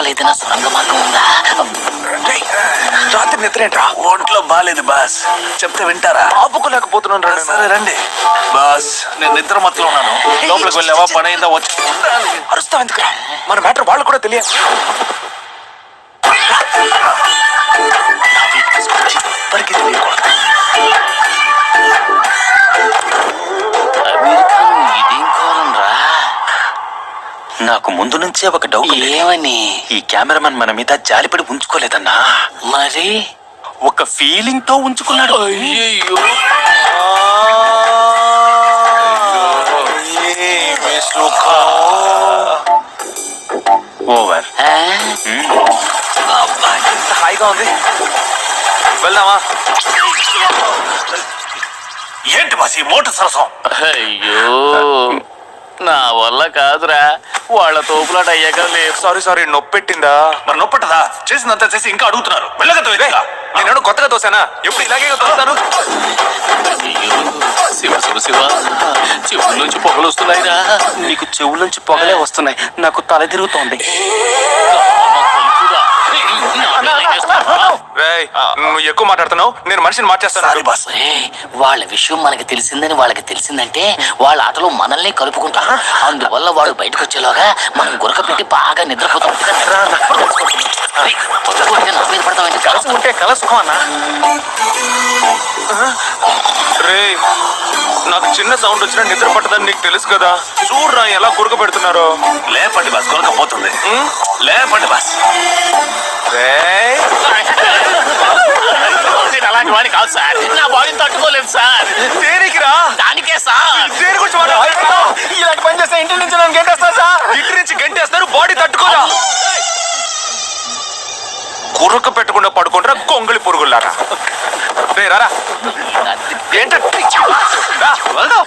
లోపల ఏదైనా సొరంగ మార్గం ఉందా? రాత్రి నిద్రేంట్రా? ఒంట్లో బాలేదు బాస్, చెప్తే వింటారా? ఆపుకోలేకపోతున్నాను రండి. సరే రండి బాస్, నేను నిద్ర మత్తులో ఉన్నాను. లోపలికి వెళ్ళావా? పని అయిందా? వచ్చి అరుస్తావు ఎందుకురా? మన మ్యాటర్ వాళ్ళు కూడా తెలియదు. ఎవరికి తెలియకూడదు. అమెరికాలో ఇదేం కాలం రా? నాకు ముందు నుంచే ఒక డౌట్. ఏమని? ఈ కెమెరామెన్ మన మీద జాలిపడి ఉంచుకోలేదన్నా, మరి ఒక ఫీలింగ్ తో ఉంచుకున్నాడు. అయ్యయ్యో. ఓవర్. ఇంత హాయిగా ఉంది, వెళ్దామా? ఏంటి బాస్ ఈ మోటార్ సరసం? అయ్యో, నా వల్ల కాదురా. వాళ్ళ తోపులాట అయ్యాక లేదు. సారీ నొప్పెట్టిందా? మరి నొప్పటదా? చేసిందంతా చేసి ఇంకా అడుగుతున్నారు. వెళ్ళగతో నేను కొత్తగా తోసానా? ఎప్పుడు ఇలాగే తోస్తాను. అయ్యో, శివ శివ శివ, చెవుల నుంచి పొగలు వస్తున్నాయిరా. నీకు చెవుల నుంచి పొగలే వస్తున్నాయి, నాకు తల తిరుగుతోంది. నువ్వు ఎక్కువ మాట్లాడుతున్నావు, నేను మనిషిని మార్చేస్తాను. Sorry boss. వాళ్ళ విషయం మనకి తెలిసిందని వాళ్ళకి తెలిసిందంటే వాళ్ళ ఆటలో మనల్ని కలుపుకుంటాం. అందువల్ల వాళ్ళు బయటకు వచ్చేలోగా మనం గురక పెట్టి బాగా నిద్రపోతాం. నా మీద పడతామంటే కలిసి ఉంటే కల సుఖం అన్నా. రే, నాకు చిన్న సౌండ్ వచ్చినా నిద్ర పట్టదని నీకు తెలుసు కదా. చూడరా ఎలా గురక పెడుతున్నారో. లేపండి బాస్, కొనకపోతుంది. లేపండి బాస్. నేను అలాంటి వాడిని కాదు సార్, నా బాడీని తట్టుకోలేదు సార్. దేనికి రా? దానికే సార్. దేని గురించి ఇలాంటి పని చేస్తే ఇంటి నుంచి నన్ను గెంటేస్తారు సార్. ఇంటి నుంచి గెంటేస్తారు, బాడీ తట్టుకోరా. గురక పెట్టకుండా పడుకుంటారా గొంగళి పురుగులారా. రే రారా. ఏంట వెళ్దాం.